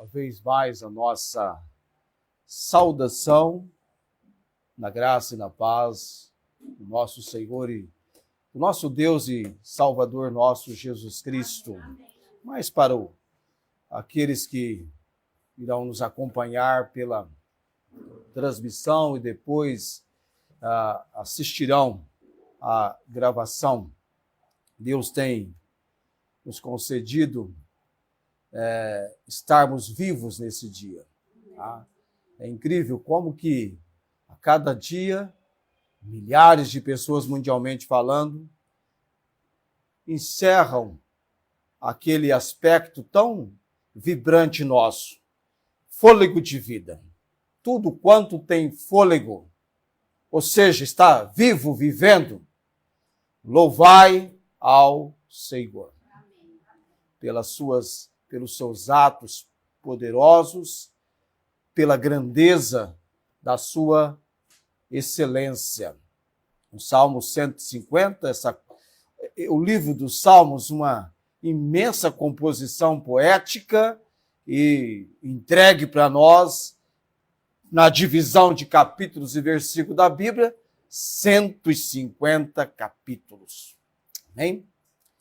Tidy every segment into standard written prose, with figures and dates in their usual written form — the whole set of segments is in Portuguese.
vez mais a nossa saudação na graça e na paz do nosso Senhor e do nosso Deus e Salvador nosso Jesus Cristo. Mas para aqueles que irão nos acompanhar pela transmissão e depois assistirão à gravação, Deus tem nos concedido estarmos vivos nesse dia. Tá? É incrível como que a cada dia milhares de pessoas mundialmente falando encerram aquele aspecto tão vibrante nosso, fôlego de vida. Tudo quanto tem fôlego, ou seja, está vivo, vivendo, louvai ao Senhor. Pelos seus atos poderosos, pela grandeza da sua excelência. O Salmo 150, o livro dos Salmos, uma imensa composição poética e entregue para nós, na divisão de capítulos e versículos da Bíblia, 150 capítulos. Amém?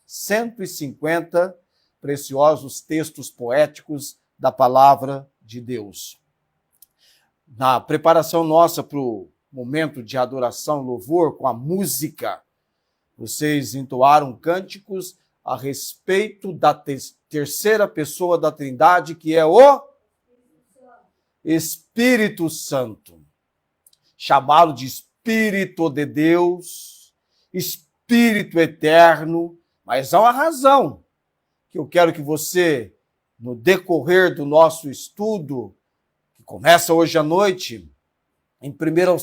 150 preciosos textos poéticos da palavra de Deus. Na preparação nossa para o momento de adoração e louvor, com a música, vocês entoaram cânticos a respeito da terceira pessoa da Trindade, que é o Espírito Santo. Chamá-lo de Espírito de Deus, Espírito Eterno, mas há uma razão que eu quero que você, no decorrer do nosso estudo, que começa hoje à noite, em 1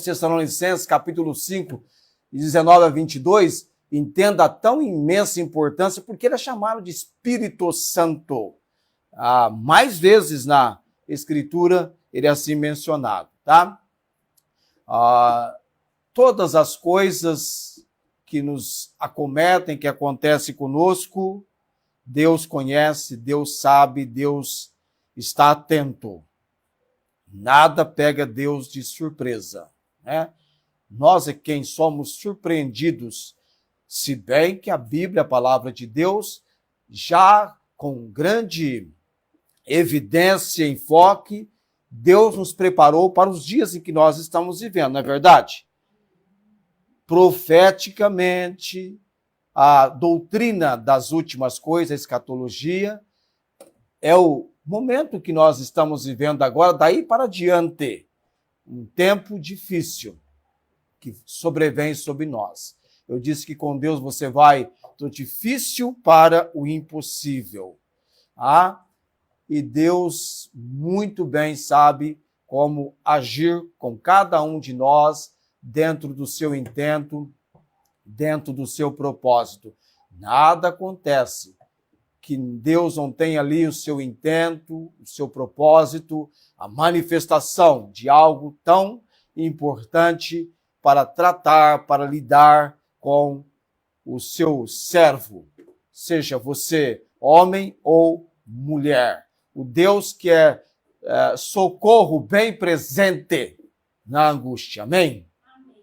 Tessalonicenses, capítulo 5, 19 a 22, entenda a tão imensa importância, porque ele é chamado de Espírito Santo. Mais vezes na Escritura ele é assim mencionado, tá? Todas as coisas que nos acometem, que acontecem conosco, Deus conhece, Deus sabe, Deus está atento. Nada pega Deus de surpresa, né? Nós é quem somos surpreendidos, se bem que a Bíblia, a palavra de Deus, já com grande evidência e enfoque, Deus nos preparou para os dias em que nós estamos vivendo, não é verdade? Profeticamente, a doutrina das últimas coisas, a escatologia, é o momento que nós estamos vivendo agora, daí para diante, um tempo difícil que sobrevém sobre nós. Eu disse que com Deus você vai do difícil para o impossível. E Deus muito bem sabe como agir com cada um de nós dentro do seu intento, dentro do seu propósito. Nada acontece que Deus não tenha ali o seu intento, o seu propósito, a manifestação de algo tão importante para tratar, para lidar com o seu servo, seja você homem ou mulher. O Deus que é socorro bem presente na angústia. Amém? Amém?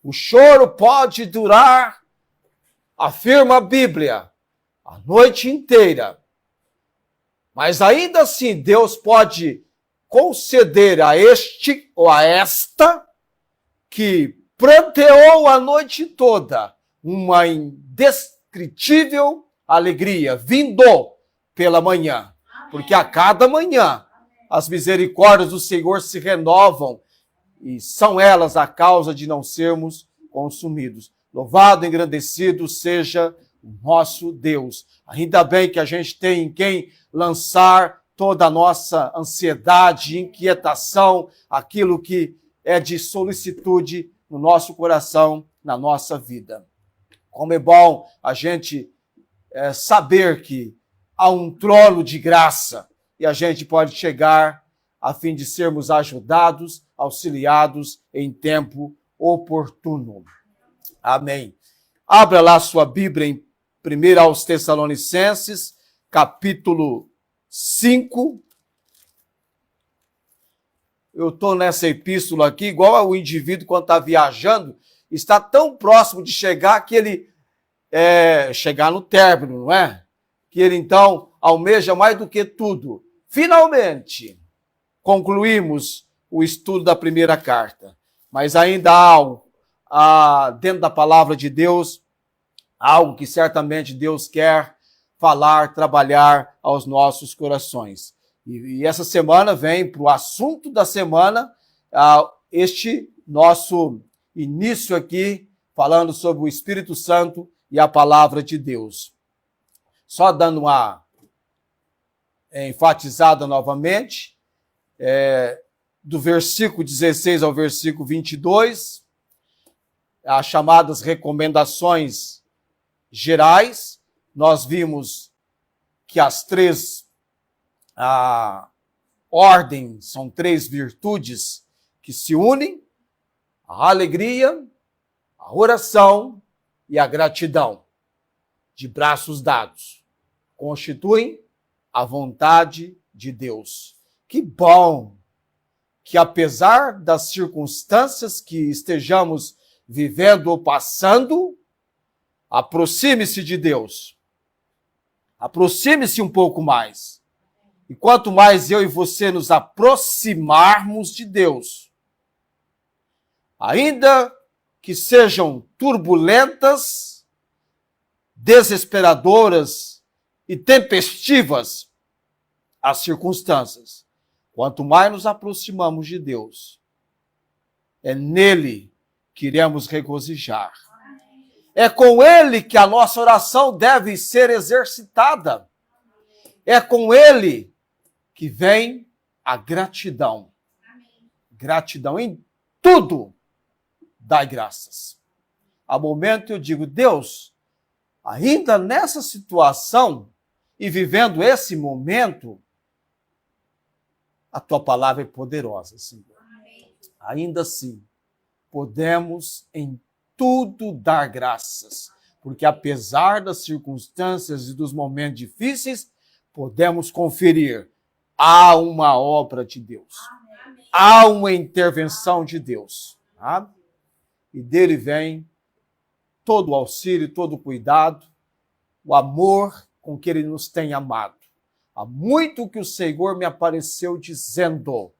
O choro pode durar, afirma a Bíblia, a noite inteira. Mas ainda assim, Deus pode conceder a este ou a esta que pranteou a noite toda uma indescritível alegria, vindo pela manhã. Porque a cada manhã as misericórdias do Senhor se renovam e são elas a causa de não sermos consumidos. Louvado e engrandecido seja o nosso Deus. Ainda bem que a gente tem em quem lançar toda a nossa ansiedade, inquietação, aquilo que é de solicitude no nosso coração, na nossa vida. Como é bom a gente saber que há um trono de graça e a gente pode chegar a fim de sermos ajudados, auxiliados em tempo oportuno. Amém. Abra lá sua Bíblia em 1 aos Tessalonicenses, capítulo 5, eu estou nessa epístola aqui, igual o indivíduo quando está viajando, está tão próximo de chegar que ele chegar no término, não é? Que ele então almeja mais do que tudo. Finalmente, concluímos o estudo da primeira carta, mas ainda há algo dentro da palavra de Deus, algo que certamente Deus quer falar, trabalhar aos nossos corações. E essa semana vem para o assunto da semana, este nosso início aqui, falando sobre o Espírito Santo e a palavra de Deus. Só dando uma enfatizada novamente, do versículo 16 ao versículo 22, as chamadas recomendações gerais, nós vimos que as três ordens são três virtudes que se unem: a alegria, a oração e a gratidão, de braços dados, constituem a vontade de Deus. Que bom que, apesar das circunstâncias que estejamos vivendo ou passando, aproxime-se de Deus. Aproxime-se um pouco mais. E quanto mais eu e você nos aproximarmos de Deus, ainda que sejam turbulentas, desesperadoras e tempestivas as circunstâncias, quanto mais nos aproximamos de Deus, é nele que iremos regozijar. É com ele que a nossa oração deve ser exercitada. É com ele que vem a gratidão. Gratidão em tudo. Dai graças. Há momento eu digo: Deus, ainda nessa situação e vivendo esse momento, a tua palavra é poderosa, Senhor. Ainda assim, podemos em tudo dar graças, porque apesar das circunstâncias e dos momentos difíceis, podemos conferir: há uma obra de Deus, há uma intervenção de Deus, tá? E dele vem todo o auxílio, todo o cuidado, o amor com que ele nos tem amado. Há muito que o Senhor me apareceu dizendo: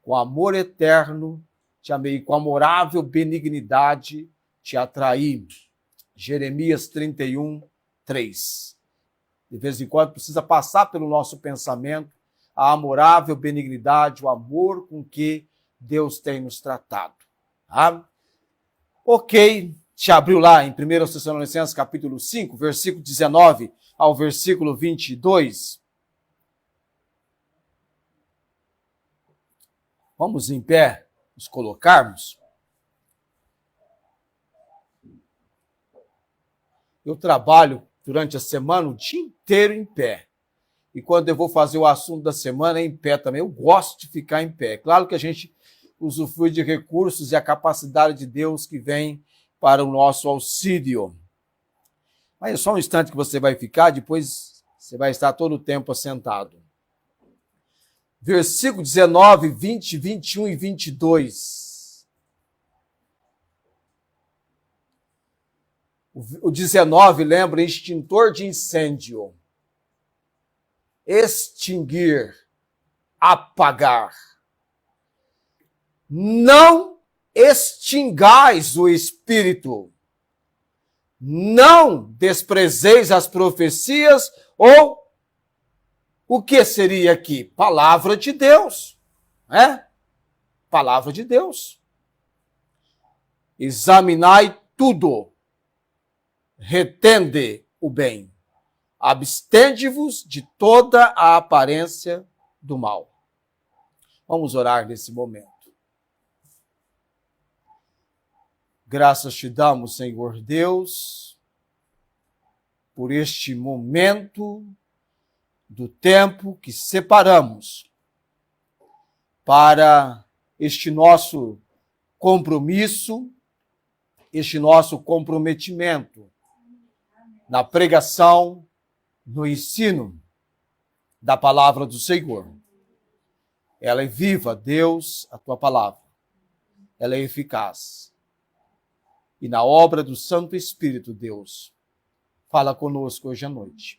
com amor eterno te amei, com amorável benignidade te atraí. Jeremias 31, 3. De vez em quando precisa passar pelo nosso pensamento a amorável benignidade, o amor com que Deus tem nos tratado. Tá? Ok, te abriu lá em 1 Tessalonicenses capítulo 5, versículo 19 ao versículo 22. Vamos em pé nos colocarmos. Eu trabalho durante a semana o dia inteiro em pé. E quando eu vou fazer o assunto da semana, é em pé também. Eu gosto de ficar em pé. Claro que a gente usufrui de recursos e a capacidade de Deus que vem para o nosso auxílio. Mas é só um instante que você vai ficar, depois você vai estar todo o tempo assentado. Versículo 19, 20, 21 e 22. O 19 lembra extintor de incêndio. Extinguir, apagar. Não extingais o espírito. Não desprezeis as profecias, ou o que seria aqui? Palavra de Deus. Palavra de Deus. Examinai tudo. Retende o bem. Abstende-vos de toda a aparência do mal. Vamos orar nesse momento. Graças te damos, Senhor Deus, por este momento do tempo que separamos para este nosso compromisso, este nosso comprometimento na pregação, no ensino da palavra do Senhor. Ela é viva, Deus, a tua palavra. Ela é eficaz. E na obra do Santo Espírito, Deus, fala conosco hoje à noite.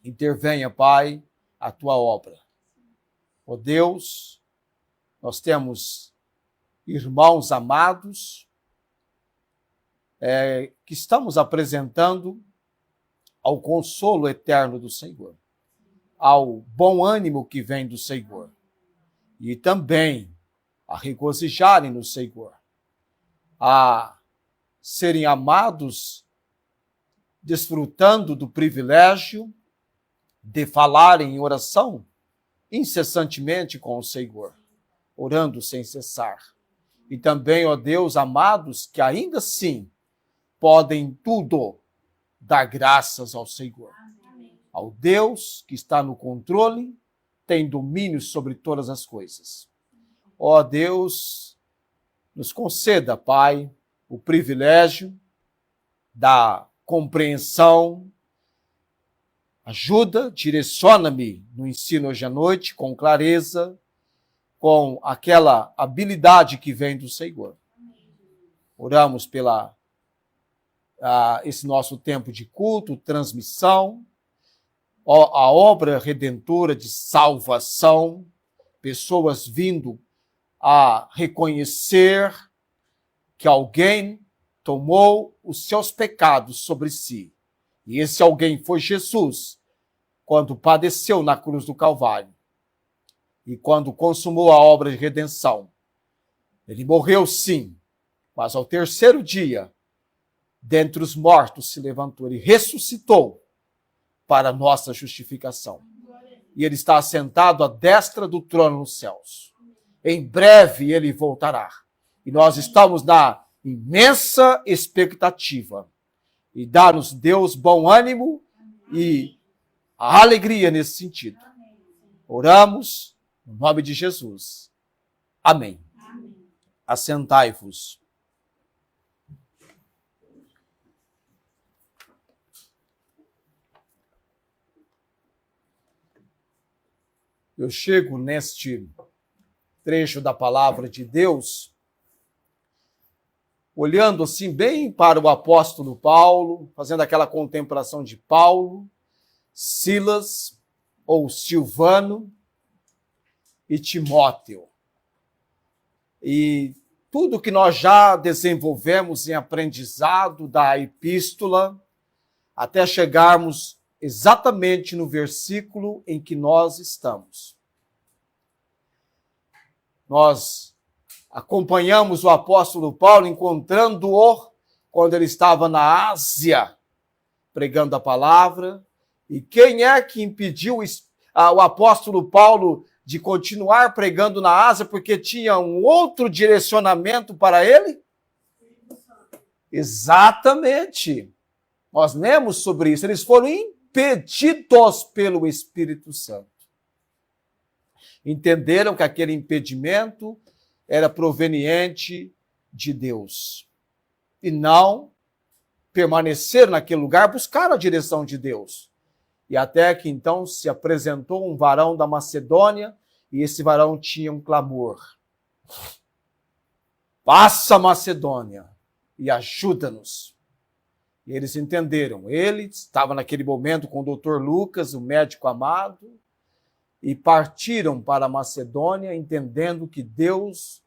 Intervenha, Pai, a tua obra. Ó Deus, nós temos irmãos amados que estamos apresentando ao consolo eterno do Senhor, ao bom ânimo que vem do Senhor e também a regozijarem no Senhor, a serem amados, desfrutando do privilégio de falarem em oração incessantemente com o Senhor, orando sem cessar. E também, ó Deus, amados, que ainda assim podem tudo dar graças ao Senhor. Ao Deus que está no controle, tem domínio sobre todas as coisas. Ó Deus, nos conceda, Pai, o privilégio da compreensão. Ajuda, direciona-me no ensino hoje à noite com clareza, com aquela habilidade que vem do Senhor. Oramos pela esse nosso tempo de culto, transmissão, a obra redentora de salvação, pessoas vindo a reconhecer que alguém tomou os seus pecados sobre si. E esse alguém foi Jesus, quando padeceu na cruz do Calvário. E quando consumou a obra de redenção. Ele morreu, sim, mas ao terceiro dia, dentre os mortos se levantou. Ele ressuscitou para a nossa justificação. E ele está assentado à destra do trono nos céus. Em breve ele voltará. E nós estamos na imensa expectativa. E dar-nos Deus bom ânimo e a alegria nesse sentido. Oramos no nome de Jesus. Amém. Assentai-vos. Eu chego neste trecho da palavra de Deus, olhando assim bem para o apóstolo Paulo, fazendo aquela contemplação de Paulo, Silas ou Silvano e Timóteo. E tudo que nós já desenvolvemos em aprendizado da epístola, até chegarmos exatamente no versículo em que nós estamos. Nós acompanhamos o apóstolo Paulo, encontrando-o quando ele estava na Ásia, pregando a palavra. E quem é que impediu o apóstolo Paulo de continuar pregando na Ásia, porque tinha um outro direcionamento para ele? Exatamente. Nós lemos sobre isso. Eles foram impedidos pelo Espírito Santo. Entenderam que aquele impedimento era proveniente de Deus. E não permaneceram naquele lugar, buscaram a direção de Deus. E até que então se apresentou um varão da Macedônia, e esse varão tinha um clamor. Passa, Macedônia, e ajuda-nos. E eles entenderam. Ele estava naquele momento com o doutor Lucas, o médico amado, e partiram para a Macedônia, entendendo que Deus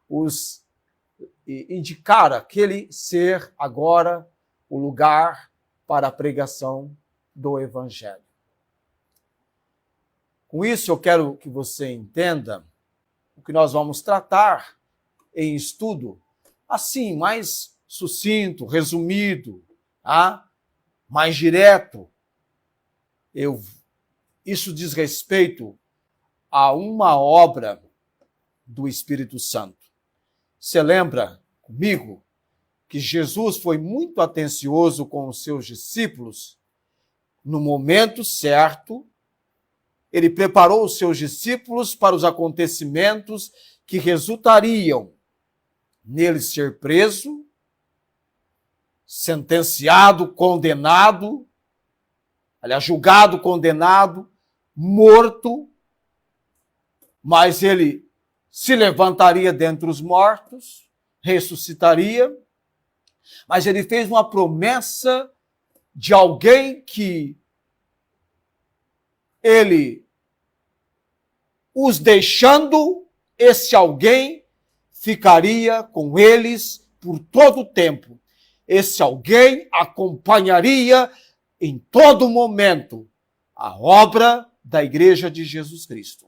os indicara aquele ser agora o lugar para a pregação do Evangelho. Com isso, eu quero que você entenda o que nós vamos tratar em estudo, assim, mais sucinto, resumido, mais direto. Isso diz respeito a uma obra do Espírito Santo. Você lembra comigo que Jesus foi muito atencioso com os seus discípulos? No momento certo, ele preparou os seus discípulos para os acontecimentos que resultariam nele ser preso, sentenciado, condenado, aliás, julgado, condenado, morto mas ele se levantaria dentre os mortos, ressuscitaria, mas ele fez uma promessa de alguém que ele, os deixando, esse alguém ficaria com eles por todo o tempo. Esse alguém acompanharia em todo momento a obra da Igreja de Jesus Cristo.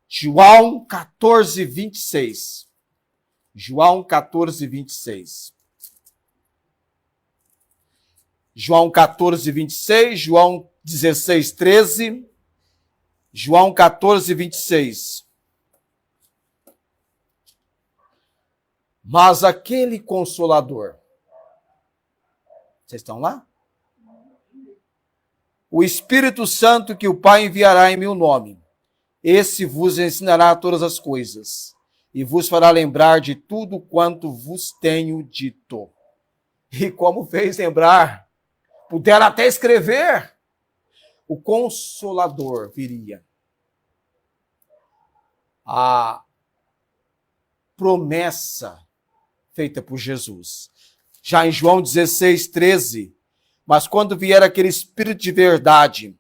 João 14, 26. João 14, 26. João 14, 26, João 16, 13, João 14, 26. Mas aquele Consolador, vocês estão lá? O Espírito Santo que o Pai enviará em meu nome, esse vos ensinará todas as coisas e vos fará lembrar de tudo quanto vos tenho dito. E como fez lembrar, puderam até escrever, o Consolador viria. A promessa feita por Jesus. Já em João 16, 13, mas quando vier aquele Espírito de verdade,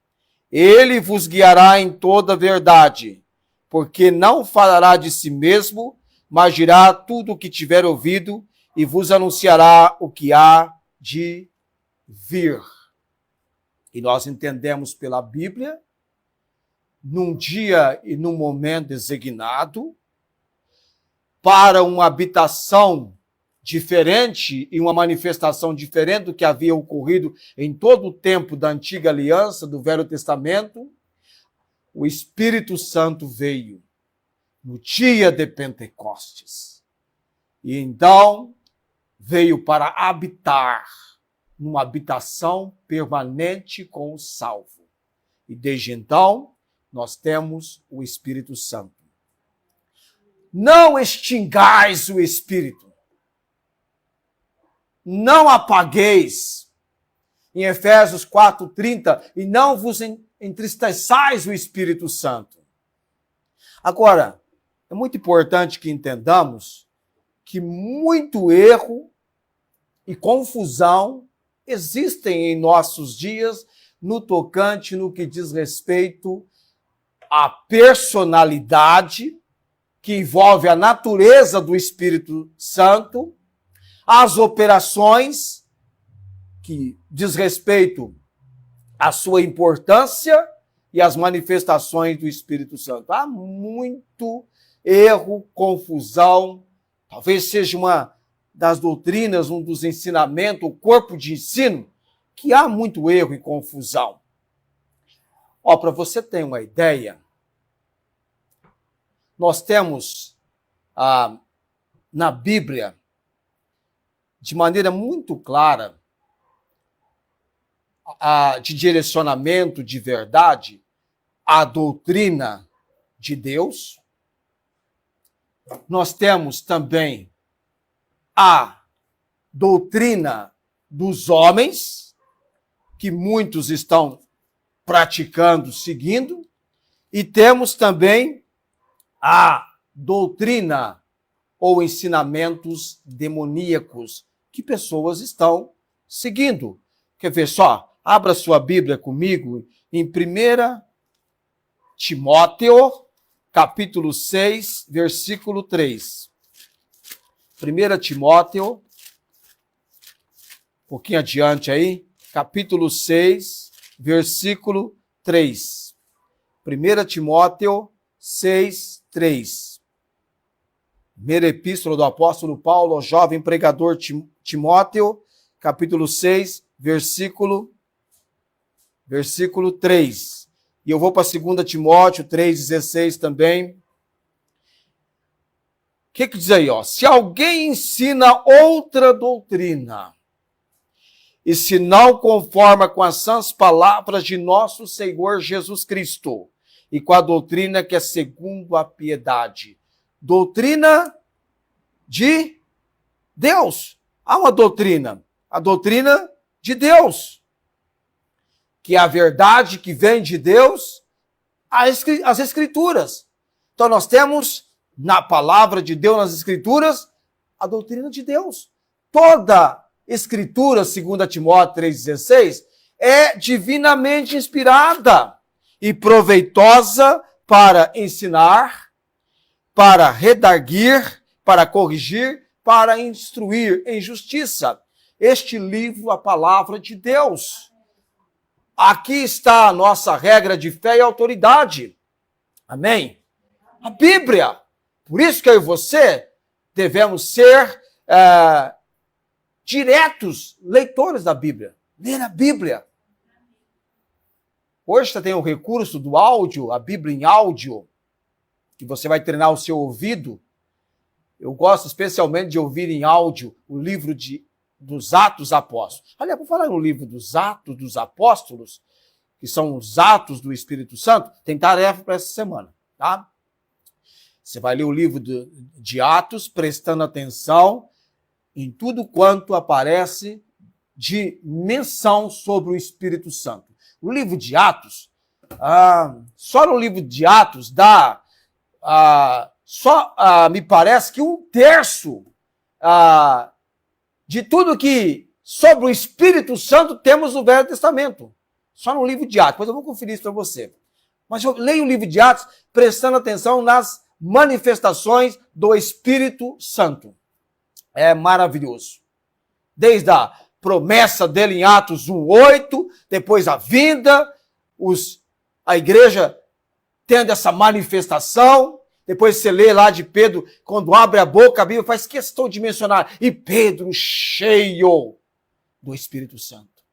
ele vos guiará em toda a verdade, porque não falará de si mesmo, mas dirá tudo o que tiver ouvido e vos anunciará o que há de vir. E nós entendemos pela Bíblia, num dia e num momento designado, para uma habitação diferente e uma manifestação diferente do que havia ocorrido em todo o tempo da antiga aliança, do Velho Testamento, o Espírito Santo veio no dia de Pentecostes. E então veio para habitar numa habitação permanente com o salvo. E desde então, nós temos o Espírito Santo. Não extingais o Espírito. Não apagueis. Em Efésios 4:30, e não vos entristeçais o Espírito Santo. Agora, é muito importante que entendamos que muito erro e confusão existem em nossos dias no tocante, no que diz respeito à personalidade, que envolve a natureza do Espírito Santo, as operações, que diz respeito à sua importância, e as manifestações do Espírito Santo. Há muito erro, confusão, talvez seja uma das doutrinas, um dos ensinamentos, o corpo de ensino, que há muito erro e confusão. Para você ter uma ideia, nós temos na Bíblia, de maneira muito clara, de direcionamento, de verdade, a doutrina de Deus. Nós temos também a doutrina dos homens, que muitos estão praticando, seguindo, e temos também a doutrina ou ensinamentos demoníacos que pessoas estão seguindo. Quer ver só? Abra sua Bíblia comigo em 1 Timóteo, capítulo 6, versículo 3. 1 Timóteo, um pouquinho adiante aí, capítulo 6, versículo 3. 1 Timóteo 6, 3. Primeira epístola do apóstolo Paulo ao jovem pregador Timóteo, capítulo 6, versículo 3. E eu vou para 2 Timóteo 3,16 também. O que diz aí? Se alguém ensina outra doutrina, e se não conforma com as sãs palavras de nosso Senhor Jesus Cristo, e com a doutrina que é segundo a piedade. Doutrina de Deus. Há uma doutrina, a doutrina de Deus, que é a verdade que vem de Deus, as Escrituras. Então nós temos na palavra de Deus, nas escrituras, a doutrina de Deus. Toda escritura, segundo Timóteo 3,16, é divinamente inspirada e proveitosa para ensinar, para redarguir, para corrigir, para instruir em justiça. Este livro, a palavra de Deus. Aqui está a nossa regra de fé e autoridade. Amém? A Bíblia. Por isso que eu e você devemos ser diretos leitores da Bíblia. Ler a Bíblia. Hoje você tem o recurso do áudio, a Bíblia em áudio, que você vai treinar o seu ouvido. Eu gosto especialmente de ouvir em áudio o livro dos Atos Apóstolos. Aliás, vou falar no livro dos Atos dos Apóstolos, que são os Atos do Espírito Santo, tem tarefa para essa semana, tá? Você vai ler o livro de Atos, prestando atenção em tudo quanto aparece de menção sobre o Espírito Santo. O livro de Atos, só no livro de Atos dá, me parece que 1/3 de tudo que sobre o Espírito Santo temos no Velho Testamento. Só no livro de Atos. Depois eu vou conferir isso para você. Mas eu leio o livro de Atos prestando atenção nas manifestações do Espírito Santo. É maravilhoso. Desde a promessa dele em Atos 1:8, depois a vinda, a igreja tendo essa manifestação. Depois você lê lá de Pedro, quando abre a boca, a Bíblia faz questão de mencionar. E Pedro cheio do Espírito Santo.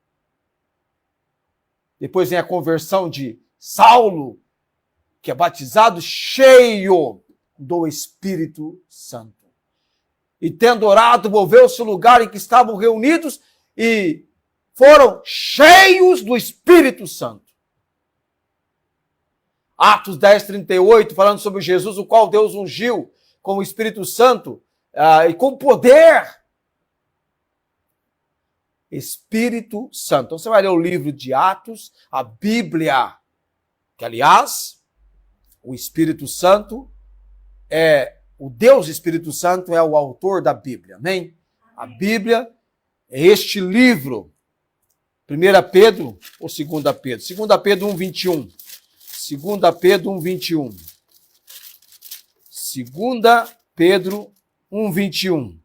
Depois vem a conversão de Saulo, que é batizado cheio do Espírito Santo. E tendo orado, moveu-se o lugar em que estavam reunidos e foram cheios do Espírito Santo. Atos 10:38, falando sobre Jesus, o qual Deus ungiu com o Espírito Santo e com poder. Espírito Santo. Então você vai ler o livro de Atos, a Bíblia, que aliás, o Espírito Santo o Deus Espírito Santo é o autor da Bíblia, amém? A Bíblia é este livro. 1 Pedro ou 2 Pedro? 2 Pedro 1:21. 2 Pedro 1:21. 2 Pedro 1:21.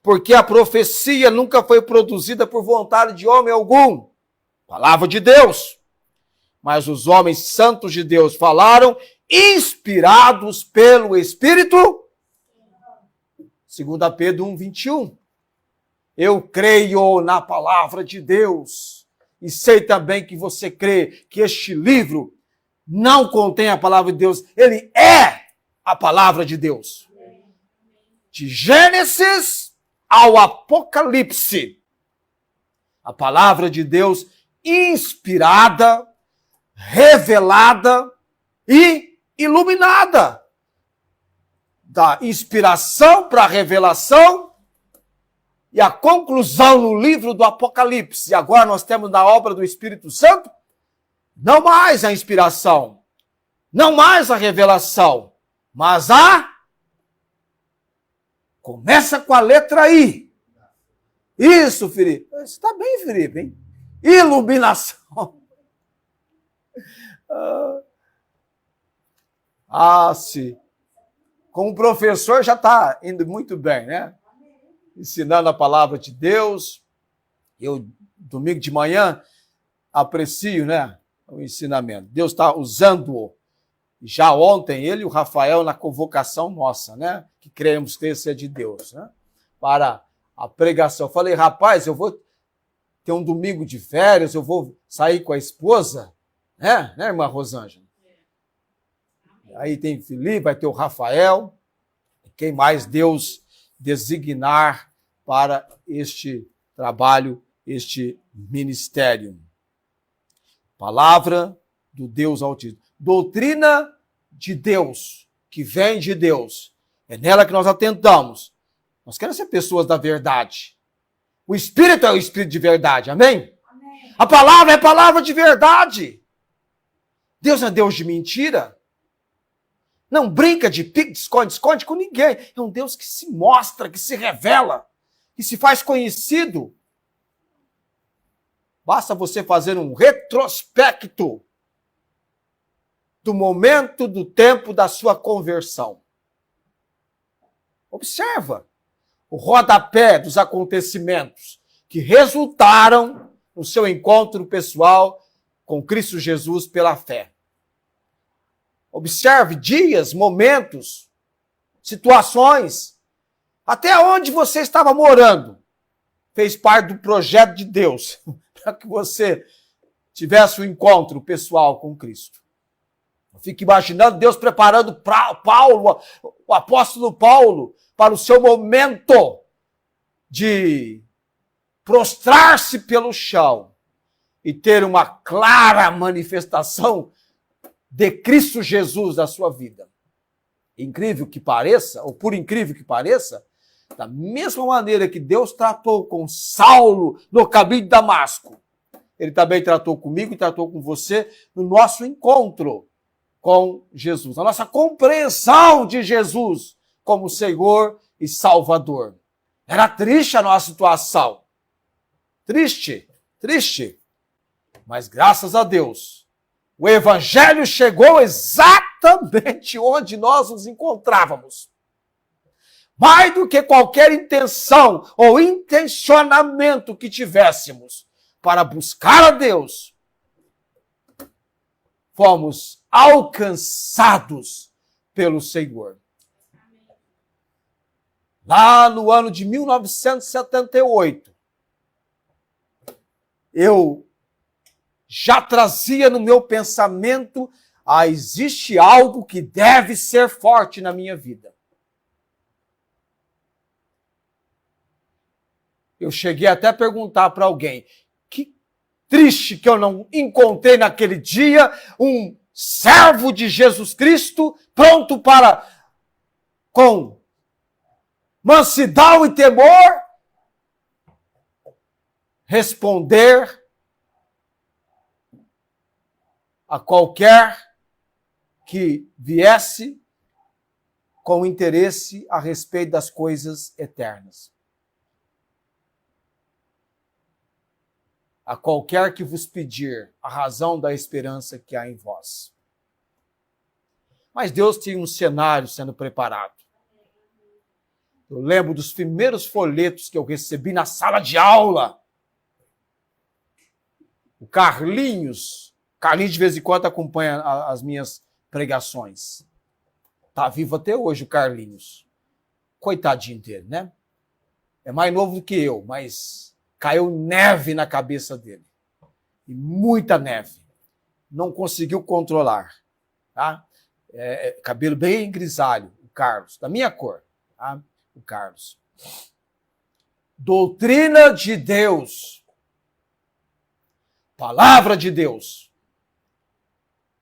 Porque a profecia nunca foi produzida por vontade de homem algum. Palavra de Deus. Mas os homens santos de Deus falaram, inspirados pelo Espírito. 2 Pedro 1:21. Eu creio na palavra de Deus. E sei também que você crê que este livro não contém a palavra de Deus. Ele é a palavra de Deus. De Gênesis ao Apocalipse. A palavra de Deus inspirada, revelada e iluminada. Da inspiração para a revelação e a conclusão no livro do Apocalipse. E agora nós temos na obra do Espírito Santo, não mais a inspiração, não mais a revelação, mas começa com a letra I. Isso, Felipe. Você está bem, Felipe, hein? Iluminação. Sim. Como professor já está indo muito bem, né? Ensinando a palavra de Deus. Eu, domingo de manhã, aprecio, né, o ensinamento. Deus está usando-o. Já ontem, ele e o Rafael na convocação nossa, né? Que cremos que esse é de Deus, né? Para a pregação. Eu falei, rapaz, eu vou ter um domingo de férias, eu vou sair com a esposa, né, irmã Rosângela? Aí tem Felipe, vai ter o Rafael, quem mais Deus designar para este trabalho, este ministério. Palavra do Deus Altíssimo. Doutrina de Deus, que vem de Deus. É nela que nós atentamos. Nós queremos ser pessoas da verdade. O Espírito é o Espírito de verdade, amém? Amém. A palavra é palavra de verdade. Deus não é Deus de mentira. Não brinca de pique, esconde com ninguém. É um Deus que se mostra, que se revela, que se faz conhecido. Basta você fazer um retrospecto do momento, do tempo da sua conversão. Observa o rodapé dos acontecimentos que resultaram no seu encontro pessoal com Cristo Jesus pela fé. Observe dias, momentos, situações, até onde você estava morando. Fez parte do projeto de Deus para que você tivesse um encontro pessoal com Cristo. Eu fico imaginando Deus preparando Paulo, o apóstolo Paulo, para o seu momento de prostrar-se pelo chão e ter uma clara manifestação de Cristo Jesus na sua vida. Incrível que pareça, ou por incrível que pareça, da mesma maneira que Deus tratou com Saulo no caminho de Damasco, ele também tratou comigo e tratou com você no nosso encontro com Jesus, a nossa compreensão de Jesus como Senhor e Salvador. Era triste a nossa situação. Triste. Mas graças a Deus, o Evangelho chegou exatamente onde nós nos encontrávamos. Mais do que qualquer intenção ou intencionamento que tivéssemos para buscar a Deus, fomos alcançados pelo Senhor. Lá no ano de 1978, eu já trazia no meu pensamento, existe algo que deve ser forte na minha vida. Eu cheguei até a perguntar para alguém, que triste que eu não encontrei naquele dia um servo de Jesus Cristo pronto para, com mansidão e temor, responder a qualquer que viesse com interesse a respeito das coisas eternas. A qualquer que vos pedir a razão da esperança que há em vós. Mas Deus tinha um cenário sendo preparado. Eu lembro dos primeiros folhetos que eu recebi na sala de aula. O Carlinhos de vez em quando acompanha as minhas pregações. Está vivo até hoje o Carlinhos. Coitadinho dele, né? É mais novo do que eu, mas caiu neve na cabeça dele. E muita neve. Não conseguiu controlar. Tá? Cabelo bem grisalho, o Carlos, da minha cor. Tá? O Carlos. Doutrina de Deus. Palavra de Deus.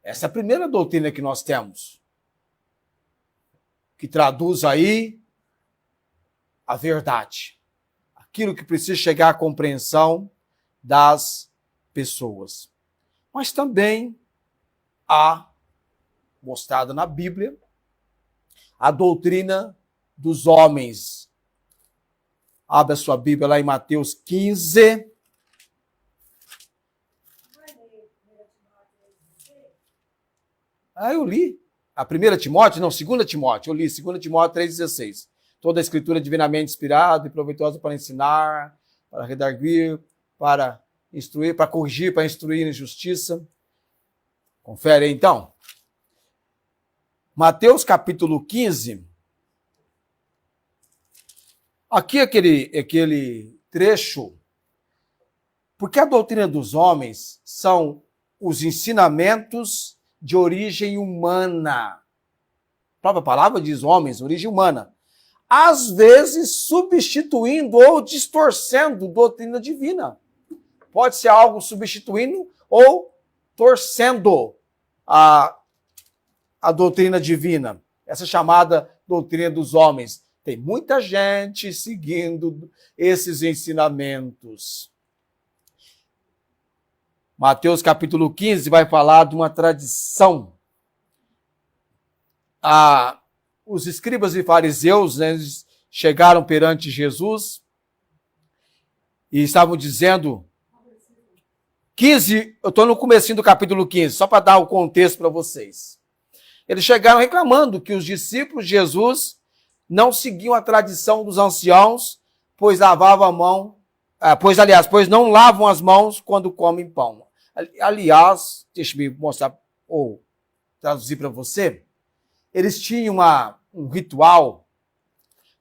Essa é a primeira doutrina que nós temos, que traduz aí a verdade, aquilo que precisa chegar à compreensão das pessoas. Mas também há, mostrada na Bíblia, a doutrina dos homens. Abra sua Bíblia lá em Mateus 15. Eu li. A 1 Timóteo? Não, 2 Timóteo. Eu li 2 Timóteo 3,16. Toda a escritura é divinamente inspirada e proveitosa para ensinar, para redarguir, para instruir, para corrigir, para instruir em justiça. Confere aí, então. Mateus capítulo 15. Aqui aquele trecho, porque a doutrina dos homens são os ensinamentos de origem humana. A própria palavra diz homens, origem humana. Às vezes substituindo ou distorcendo doutrina divina. Pode ser algo substituindo ou torcendo a doutrina divina. Essa chamada doutrina dos homens. Tem muita gente seguindo esses ensinamentos. Mateus capítulo 15 vai falar de uma tradição. Os escribas e fariseus, né, eles chegaram perante Jesus e estavam dizendo... 15, eu estou no comecinho do capítulo 15, só para dar o contexto para vocês. Eles chegaram reclamando que os discípulos de Jesus não seguiam a tradição dos anciãos, pois lavavam a mão, pois não lavam as mãos quando comem pão. Aliás, deixa eu mostrar ou traduzir para você, eles tinham um ritual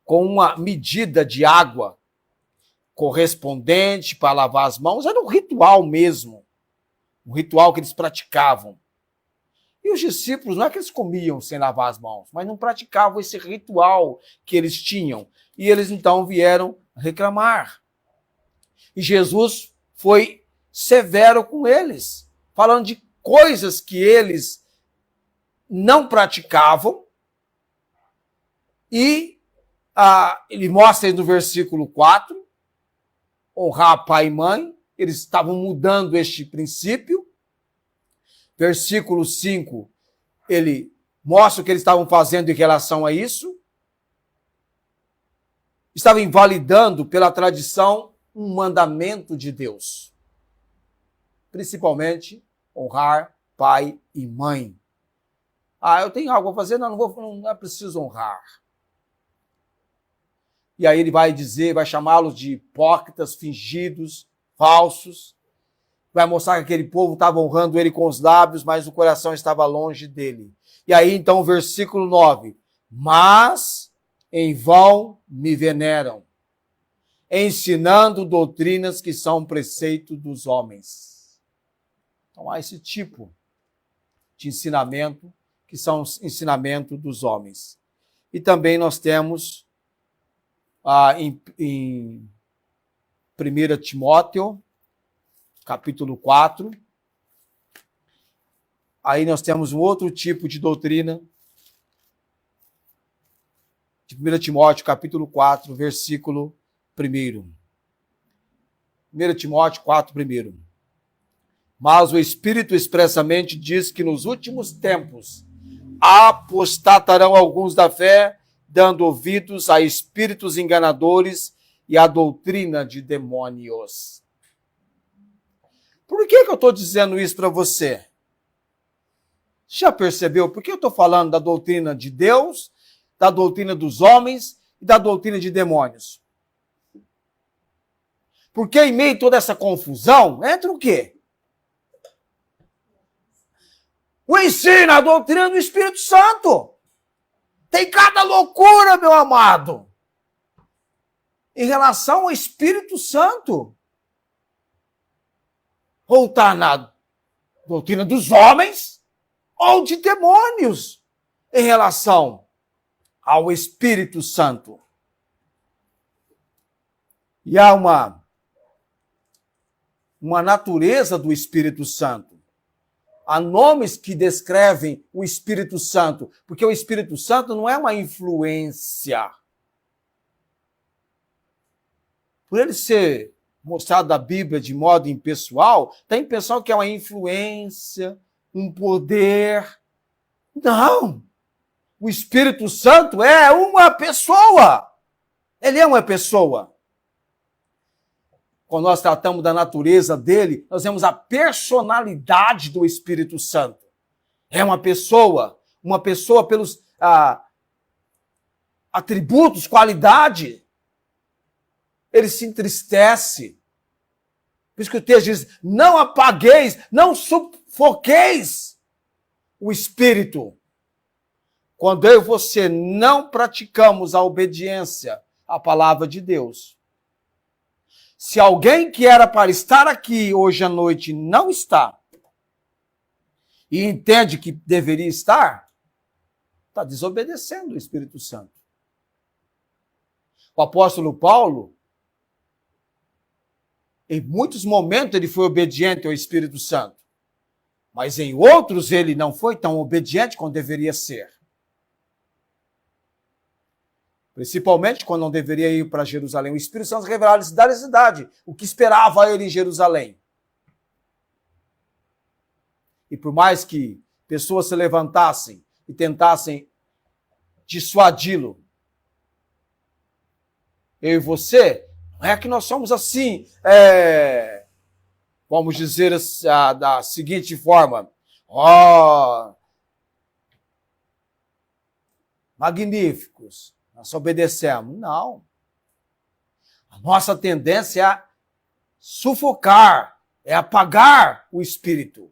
com uma medida de água correspondente para lavar as mãos, era um ritual mesmo, um ritual que eles praticavam. E os discípulos, não é que eles comiam sem lavar as mãos, mas não praticavam esse ritual que eles tinham. E eles então vieram reclamar. E Jesus foi severo com eles, falando de coisas que eles não praticavam. E ele mostra aí no versículo 4, honrar pai e mãe, eles estavam mudando este princípio. Versículo 5, ele mostra o que eles estavam fazendo em relação a isso. Estava invalidando pela tradição um mandamento de Deus. Principalmente, honrar pai e mãe. Eu tenho algo a fazer? Não é preciso honrar. E aí ele vai dizer, vai chamá-los de hipócritas, fingidos, falsos. Vai mostrar que aquele povo estava honrando ele com os lábios, mas o coração estava longe dele. E aí, então, o versículo 9. Mas em vão me veneram, ensinando doutrinas que são preceito dos homens. Então, há esse tipo de ensinamento, que são ensinamento dos homens. E também nós temos em 1 Timóteo, capítulo 4. Aí nós temos um outro tipo de doutrina. De 1 Timóteo, capítulo 4, versículo 1. 1 Timóteo 4, 1. Mas o Espírito expressamente diz que nos últimos tempos apostatarão alguns da fé, dando ouvidos a espíritos enganadores e a doutrina de demônios. Por que eu estou dizendo isso para você? Já percebeu por que eu estou falando da doutrina de Deus, da doutrina dos homens e da doutrina de demônios? Porque em meio a toda essa confusão, entra o quê? O ensino, a doutrina do Espírito Santo. Tem cada loucura, meu amado, em relação ao Espírito Santo. Ou está na doutrina dos homens, ou de demônios, em relação ao Espírito Santo. E há uma natureza do Espírito Santo. Há nomes que descrevem o Espírito Santo, porque o Espírito Santo não é uma influência. Por ele ser mostrado na Bíblia de modo impessoal, tem pessoal que é uma influência, um poder. Não! O Espírito Santo é uma pessoa. Ele é uma pessoa. Quando nós tratamos da natureza dele, nós vemos a personalidade do Espírito Santo. É uma pessoa pelos atributos, qualidade. Ele se entristece. Por isso que o texto diz, não apagueis, não sufoqueis o Espírito. Quando eu e você não praticamos a obediência à palavra de Deus, se alguém que era para estar aqui hoje à noite não está, e entende que deveria estar, está desobedecendo o Espírito Santo. O apóstolo Paulo, em muitos momentos ele foi obediente ao Espírito Santo, mas em outros ele não foi tão obediente quanto deveria ser. Principalmente quando não deveria ir para Jerusalém. O Espírito Santo revelava de cidade em cidade o que esperava ele em Jerusalém. E por mais que pessoas se levantassem e tentassem dissuadi-lo, eu e você, não é que nós somos assim, vamos dizer da seguinte forma, magníficos, nós obedecemos. Não. A nossa tendência é sufocar, é apagar o Espírito.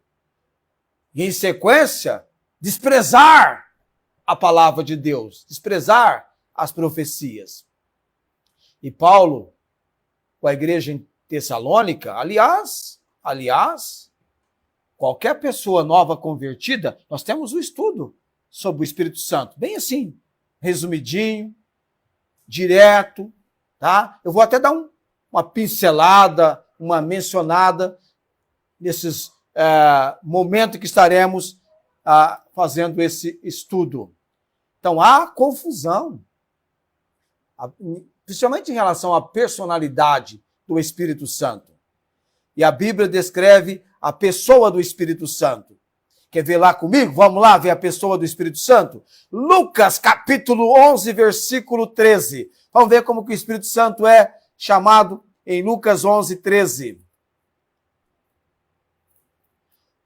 E, em sequência, desprezar a palavra de Deus, desprezar as profecias. E Paulo, com a igreja em Tessalônica, aliás, qualquer pessoa nova convertida, nós temos um estudo sobre o Espírito Santo, bem assim, resumidinho, direto, tá? Eu vou até dar uma pincelada, uma mencionada nesses momentos que estaremos fazendo esse estudo. Então, há confusão, principalmente em relação à personalidade do Espírito Santo. E a Bíblia descreve a pessoa do Espírito Santo. Quer ver lá comigo? Vamos lá ver a pessoa do Espírito Santo? Lucas, capítulo 11, versículo 13. Vamos ver como que o Espírito Santo é chamado em Lucas 11, 13.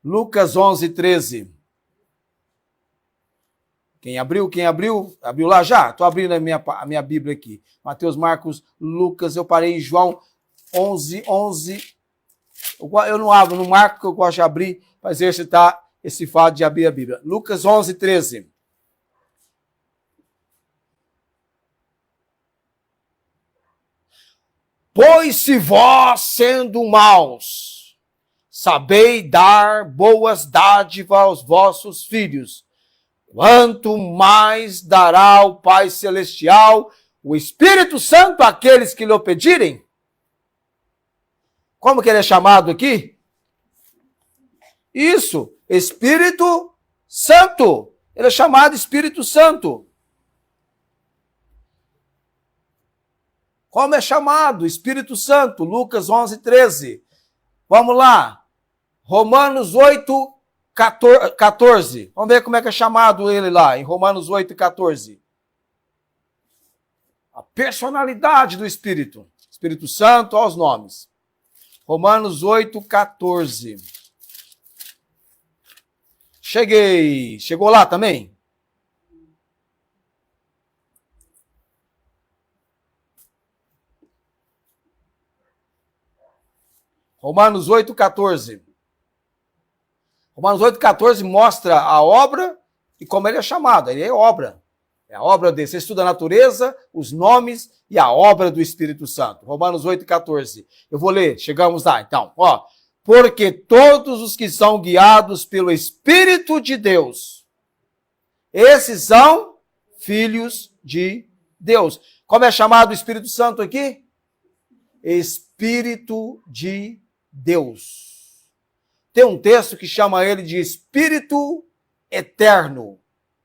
Lucas 11, 13. Quem abriu? Abriu lá já? Estou abrindo a minha Bíblia aqui. Mateus, Marcos, Lucas, eu parei em João 11, 11. Eu não abro, não marco, que eu gosto de abrir para exercitar esse fato de abrir a Bíblia. Lucas 11, 13. Pois se vós, sendo maus, sabeis dar boas dádivas aos vossos filhos, quanto mais dará o Pai Celestial o Espírito Santo àqueles que lhe pedirem? Como que ele é chamado aqui? Isso, Espírito Santo. Ele é chamado Espírito Santo. Como é chamado? Espírito Santo. Lucas 11, 13. Vamos lá. Romanos 8, 14. Vamos ver como é que é chamado ele lá, em Romanos 8, 14. A personalidade do Espírito. Espírito Santo, aos nomes. Romanos 8, 14. Cheguei. Chegou lá também? Romanos 8, 14. Romanos 8, 14 mostra a obra e como ele é chamado. Ele é obra. É a obra dele. Você estuda a natureza, os nomes e a obra do Espírito Santo. Romanos 8, 14. Eu vou ler. Chegamos lá, então. Porque todos os que são guiados pelo Espírito de Deus, esses são filhos de Deus. Como é chamado o Espírito Santo aqui? Espírito de Deus. Tem um texto que chama ele de Espírito Eterno.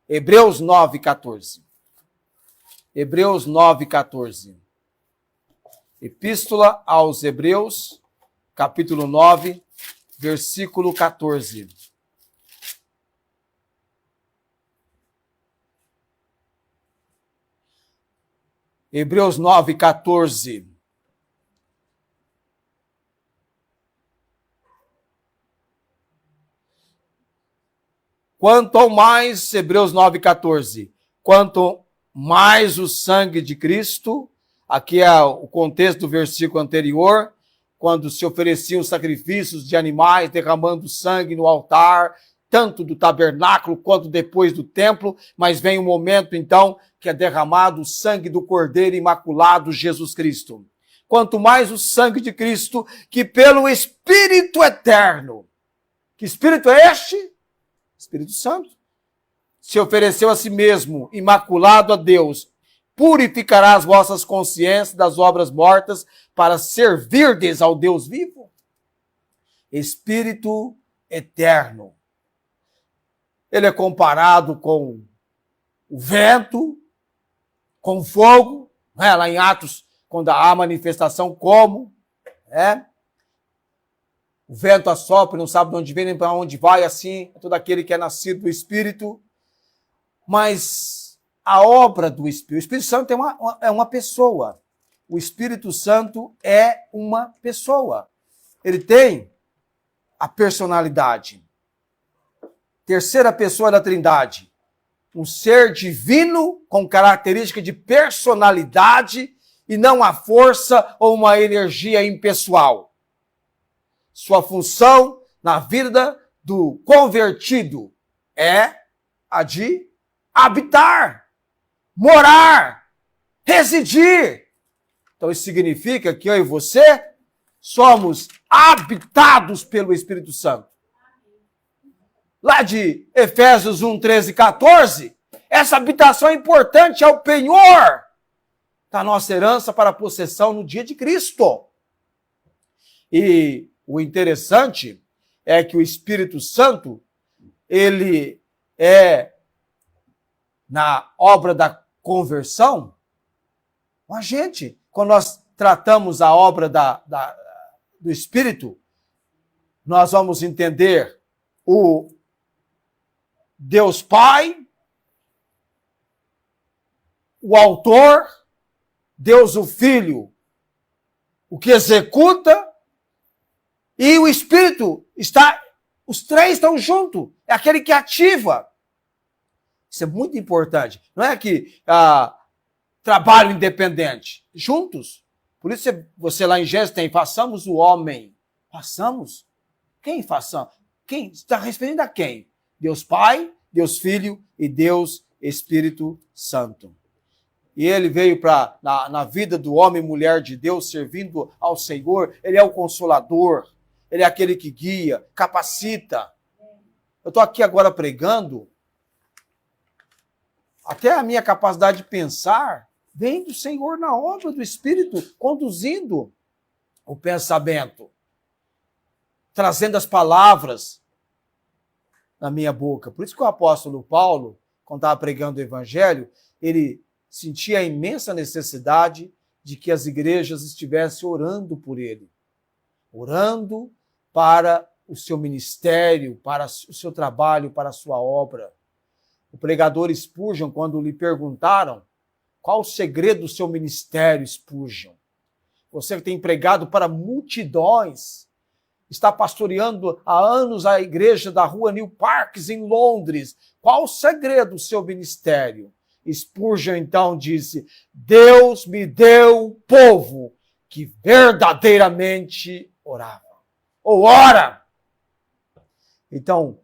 Hebreus 9, 14. Hebreus 9, 14. Epístola aos Hebreus, capítulo 9, versículo 14. Hebreus 9, 14. Quanto mais, Hebreus 9, 14, quanto mais o sangue de Cristo, aqui é o contexto do versículo anterior, quando se ofereciam sacrifícios de animais, derramando sangue no altar, tanto do tabernáculo quanto depois do templo, mas vem um momento, então, que é derramado o sangue do Cordeiro Imaculado, Jesus Cristo. Quanto mais o sangue de Cristo, que pelo Espírito Eterno, que Espírito é este? Espírito Santo, se ofereceu a si mesmo, imaculado a Deus, purificará as vossas consciências das obras mortas para servirdes ao Deus vivo. Espírito Eterno. Ele é comparado com o vento, com o fogo, lá em Atos, quando há manifestação como, O vento assopra, não sabe de onde vem nem para onde vai, assim, é todo aquele que é nascido do Espírito. Mas a obra do Espírito, o Espírito Santo é uma pessoa. O Espírito Santo é uma pessoa. Ele tem a personalidade. Terceira pessoa da Trindade. Um ser divino com característica de personalidade e não a força ou uma energia impessoal. Sua função na vida do convertido é a de habitar, morar, residir. Então isso significa que eu e você somos habitados pelo Espírito Santo. Lá de Efésios 1, 13 e 14, essa habitação é importante, é o penhor da nossa herança para a possessão no dia de Cristo. E o interessante é que o Espírito Santo, ele é, na obra da conversão, um agente. Quando nós tratamos a obra do Espírito, nós vamos entender o Deus Pai, o autor, Deus o Filho, o que executa, e o Espírito os três estão juntos, é aquele que ativa. Isso é muito importante. Não é que trabalho independente, juntos. Por isso você lá em Gênesis tem, façamos o homem. Façamos? Quem façamos? Quem? Está referindo a quem? Deus Pai, Deus Filho e Deus Espírito Santo. E ele veio na vida do homem e mulher de Deus, servindo ao Senhor. Ele é o Consolador. Ele é aquele que guia, capacita. Eu estou aqui agora pregando. Até a minha capacidade de pensar vem do Senhor na obra do Espírito, conduzindo o pensamento, trazendo as palavras na minha boca. Por isso que o apóstolo Paulo, quando estava pregando o Evangelho, ele sentia a imensa necessidade de que as igrejas estivessem orando por ele, orando para o seu ministério, para o seu trabalho, para a sua obra. O pregador Spurgeon, quando lhe perguntaram qual o segredo do seu ministério, Spurgeon, você que tem pregado para multidões, está pastoreando há anos a igreja da rua New Parks, em Londres, qual o segredo do seu ministério? Spurgeon então disse, Deus me deu um povo que verdadeiramente orava. Ou ora! Então,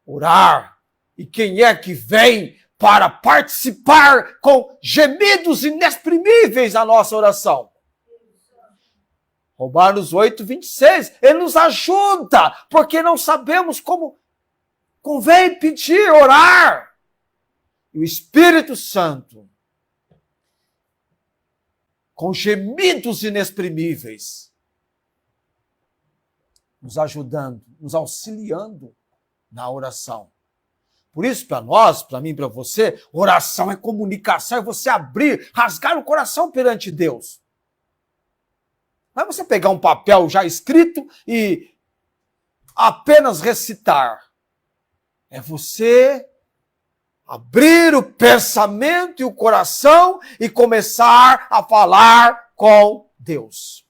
orar. E quem é que vem para participar com gemidos inexprimíveis a nossa oração? Romanos 8, 26. Ele nos ajuda, porque não sabemos como convém pedir, orar. E o Espírito Santo, com gemidos inexprimíveis, nos ajudando, nos auxiliando na oração. Por isso, para nós, para mim, para você, oração é comunicação, é você abrir, rasgar o coração perante Deus. Não é você pegar um papel já escrito e apenas recitar. É você abrir o pensamento e o coração e começar a falar com Deus.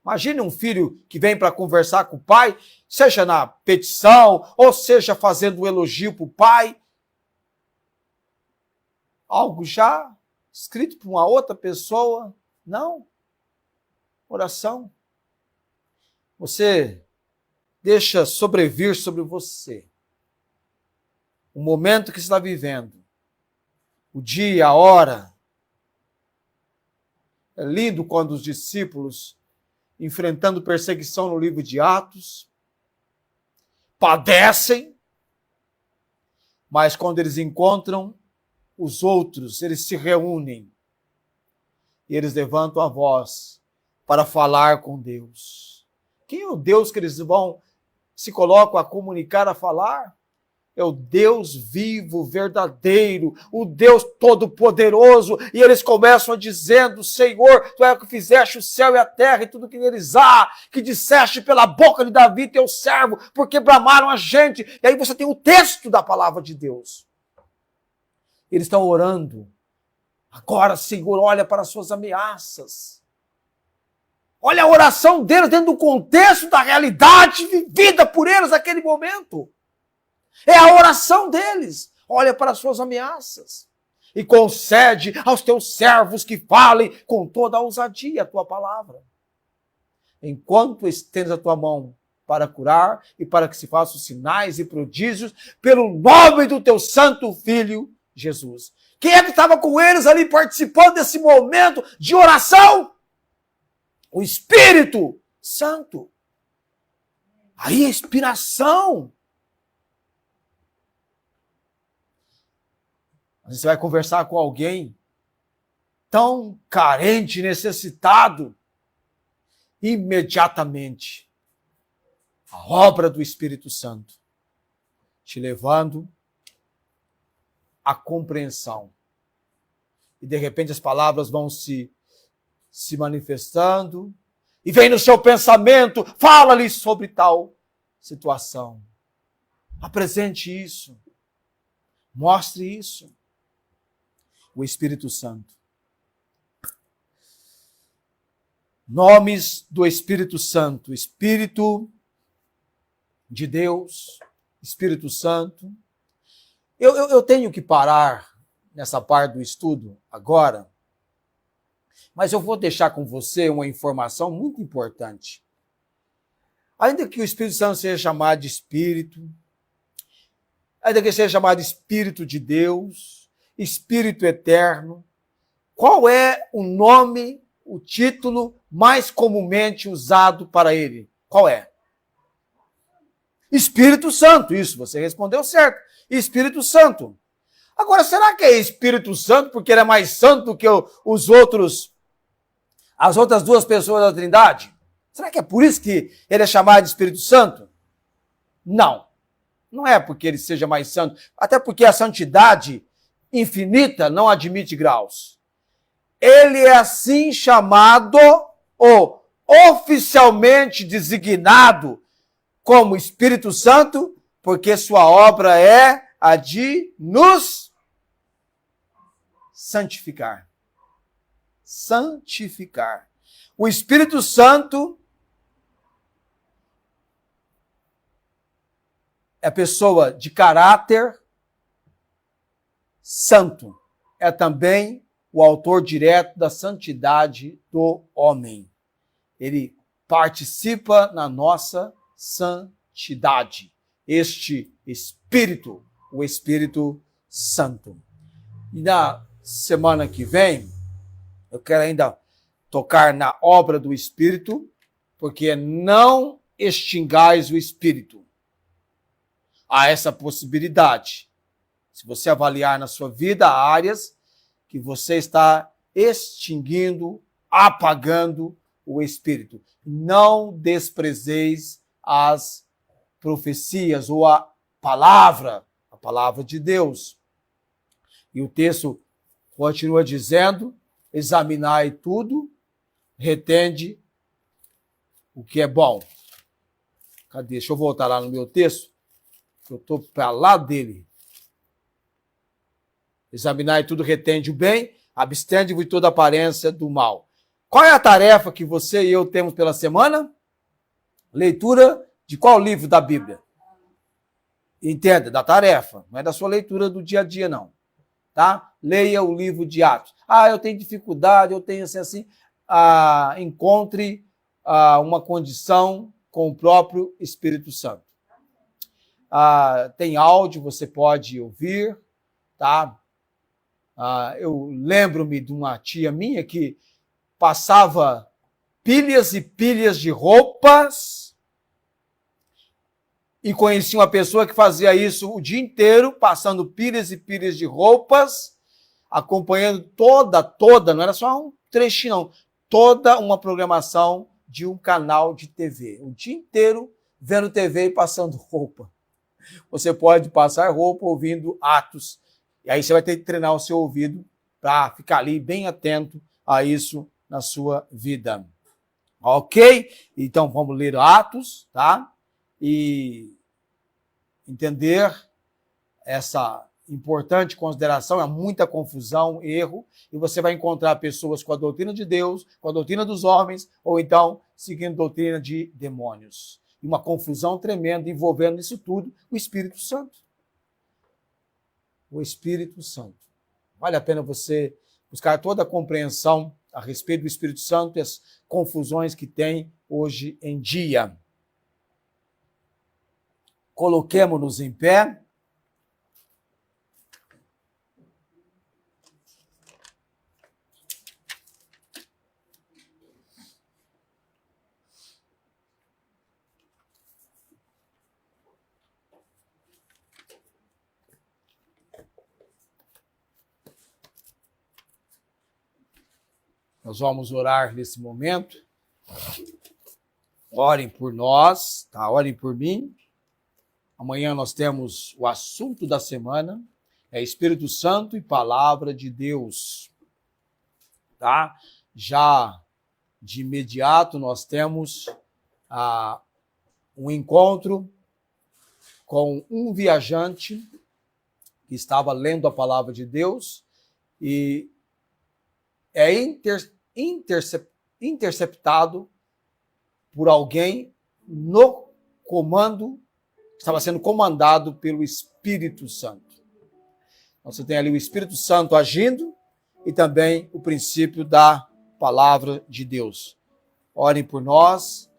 Imagine um filho que vem para conversar com o pai, seja na petição, ou seja fazendo um elogio para o pai. Algo já escrito por uma outra pessoa. Não. Oração. Você deixa sobrevir sobre você o momento que você está vivendo, o dia, a hora. É lindo quando os discípulos, enfrentando perseguição no livro de Atos, padecem, mas quando eles encontram os outros, eles se reúnem e eles levantam a voz para falar com Deus. Quem é o Deus que eles se colocam a comunicar, a falar? é o Deus vivo, verdadeiro, o Deus todo-poderoso, e eles começam dizendo: Senhor, tu é o que fizeste o céu e a terra e tudo que neles há, que disseste pela boca de Davi, teu servo, porque bramaram a gente. E aí você tem o texto da palavra de Deus. Eles estão orando. Agora, Senhor, olha para as suas ameaças. Olha a oração deles dentro do contexto da realidade vivida por eles naquele momento. É a oração deles. Olha para as suas ameaças. E concede aos teus servos que falem com toda a ousadia a tua palavra. Enquanto estendes a tua mão para curar e para que se façam sinais e prodígios pelo nome do teu santo filho, Jesus. Quem é que estava com eles ali participando desse momento de oração? O Espírito Santo. Aí a inspiração. Você vai conversar com alguém tão carente, necessitado, imediatamente a obra do Espírito Santo te levando à compreensão. E de repente as palavras vão se manifestando, e vem no seu pensamento: fala-lhe sobre tal situação. Apresente isso. Mostre isso. O Espírito Santo. Nomes do Espírito Santo: Espírito de Deus, Espírito Santo. Eu tenho que parar nessa parte do estudo agora, mas eu vou deixar com você uma informação muito importante. Ainda que o Espírito Santo seja chamado de Espírito, ainda que seja chamado de Espírito de Deus, Espírito Eterno, qual é o nome, o título mais comumente usado para ele? Qual é? Espírito Santo. Isso, você respondeu certo. Espírito Santo. Agora, será que é Espírito Santo porque ele é mais santo do que as outras duas pessoas da Trindade? Será que é por isso que ele é chamado de Espírito Santo? Não. Não é porque ele seja mais santo. Até porque a santidade infinita não admite graus. Ele é assim chamado ou oficialmente designado como Espírito Santo, porque sua obra é a de nos santificar. Santificar. O Espírito Santo é pessoa de caráter santo. É também o autor direto da santidade do homem. Ele participa na nossa santidade. Este Espírito, o Espírito Santo. E na semana que vem, eu quero ainda tocar na obra do Espírito, porque não extingais o Espírito. Há essa possibilidade. Se você avaliar na sua vida áreas que você está extinguindo, apagando o Espírito. Não desprezeis as profecias ou a palavra de Deus. E o texto continua dizendo: examinai tudo, retende o que é bom. Cadê? Deixa eu voltar lá no meu texto, que eu estou para lá dele. Examinai tudo, retende o bem, abstende-vos de toda aparência do mal. Qual é a tarefa que você e eu temos pela semana? Leitura de qual livro da Bíblia? Entenda, da tarefa, não é da sua leitura do dia a dia, não. Tá? Leia o livro de Atos. Eu tenho dificuldade, eu tenho assim. Encontre uma condição com o próprio Espírito Santo. Tem áudio, você pode ouvir, tá? Eu lembro-me de uma tia minha que passava pilhas e pilhas de roupas e conhecia uma pessoa que fazia isso o dia inteiro, passando pilhas e pilhas de roupas, acompanhando toda, não era só um trechinho, não, toda uma programação de um canal de TV. O dia inteiro vendo TV e passando roupa. Você pode passar roupa ouvindo Atos. E aí você vai ter que treinar o seu ouvido para ficar ali bem atento a isso na sua vida. Ok? Então vamos ler Atos, tá? E entender essa importante consideração, é muita confusão, erro, e você vai encontrar pessoas com a doutrina de Deus, com a doutrina dos homens, ou então seguindo a doutrina de demônios. E uma confusão tremenda envolvendo isso tudo o Espírito Santo. O Espírito Santo. Vale a pena você buscar toda a compreensão a respeito do Espírito Santo e as confusões que tem hoje em dia. Coloquemo-nos em pé. Nós vamos orar nesse momento. Orem por nós, tá? Orem por mim. Amanhã nós temos o assunto da semana, é Espírito Santo e Palavra de Deus, tá? Já de imediato nós temos um encontro com um viajante que estava lendo a Palavra de Deus e é interceptado por alguém no comando, estava sendo comandado pelo Espírito Santo. Então, você tem ali o Espírito Santo agindo e também o princípio da palavra de Deus. Orem por nós.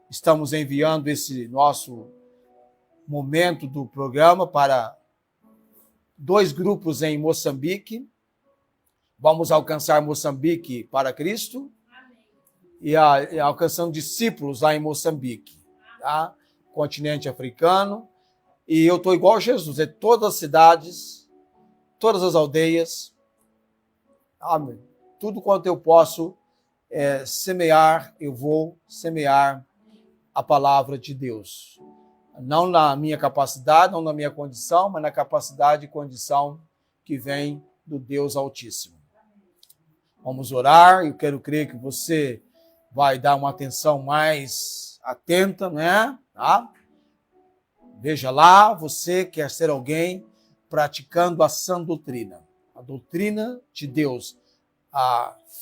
Estamos enviando esse nosso momento do programa para 2 grupos em Moçambique. Vamos alcançar Moçambique para Cristo e alcançando discípulos lá em Moçambique, tá? Continente africano. E eu estou igual a Jesus, é todas as cidades, todas as aldeias, amém. Tudo quanto eu posso semear, eu vou semear a palavra de Deus. Não na minha capacidade, não na minha condição, mas na capacidade e condição que vem do Deus Altíssimo. Vamos orar, eu quero crer que você vai dar uma atenção mais atenta, né? Tá? Veja lá, você quer ser alguém praticando a sã doutrina, a doutrina de Deus,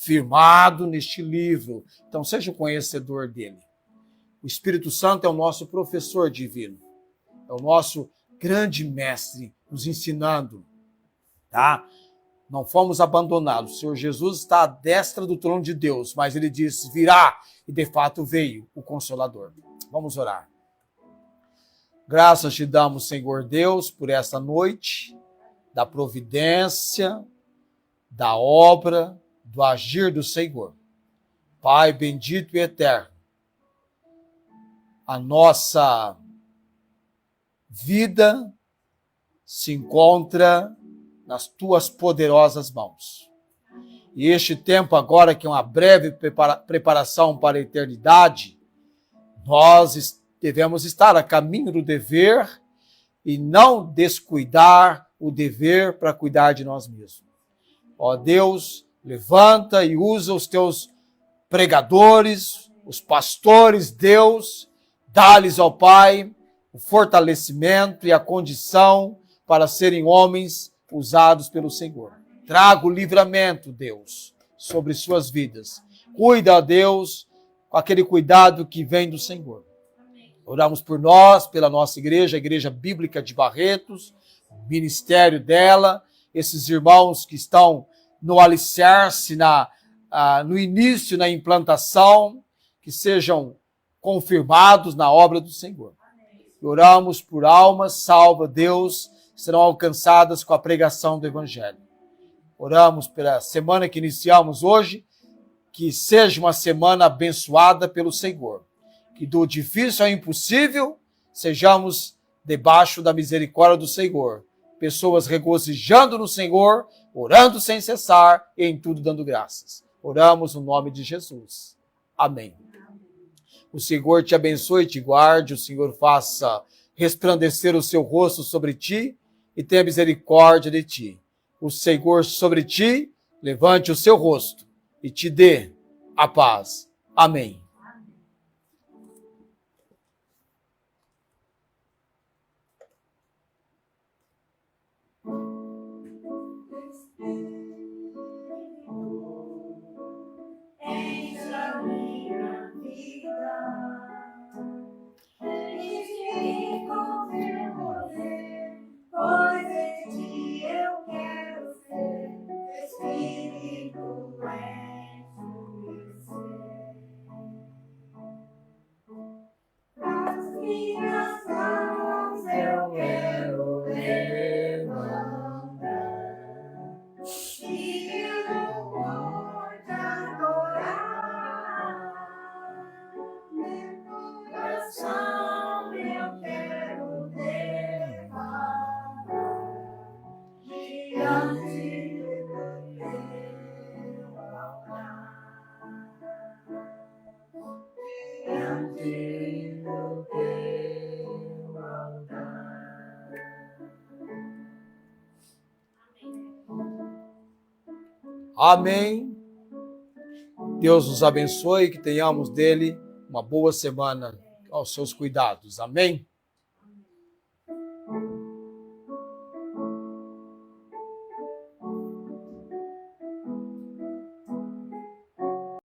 firmado neste livro. Então, seja o conhecedor dele. O Espírito Santo é o nosso professor divino, é o nosso grande mestre, nos ensinando, tá? Não fomos abandonados. O Senhor Jesus está à destra do trono de Deus, mas ele disse, virá, e de fato veio o Consolador. Vamos orar. Graças te damos, Senhor Deus, por esta noite, da providência, da obra, do agir do Senhor. Pai bendito e eterno, a nossa vida se encontra nas tuas poderosas mãos. E este tempo agora, que é uma breve preparação para a eternidade, nós devemos estar a caminho do dever e não descuidar o dever para cuidar de nós mesmos. Ó Deus, levanta e usa os teus pregadores, os pastores, Deus, dá-lhes, ó Pai, o fortalecimento e a condição para serem homens usados pelo Senhor. Traga o livramento, Deus, sobre suas vidas. Cuida, Deus, com aquele cuidado que vem do Senhor. Oramos por nós, pela nossa igreja, a Igreja Bíblica de Barretos, o ministério dela, esses irmãos que estão no alicerce, no início, na implantação, que sejam confirmados na obra do Senhor. Oramos por almas, salva, Deus, serão alcançadas com a pregação do Evangelho. Oramos pela semana que iniciamos hoje, que seja uma semana abençoada pelo Senhor. Que do difícil ao impossível, sejamos debaixo da misericórdia do Senhor. Pessoas regozijando no Senhor, orando sem cessar e em tudo dando graças. Oramos no nome de Jesus. Amém. O Senhor te abençoe e te guarde, o Senhor faça resplandecer o seu rosto sobre ti e tenha misericórdia de ti. O Senhor sobre ti levante o seu rosto e te dê a paz. Amém. Pois em ti eu quero ser, Espírito as minhas mãos eu quero levantar e eu vou te adorar. Meu coração eu quero levar diante do teu altar, diante do teu altar. Amém. Deus nos abençoe e que tenhamos dele uma boa semana aos seus cuidados. Amém.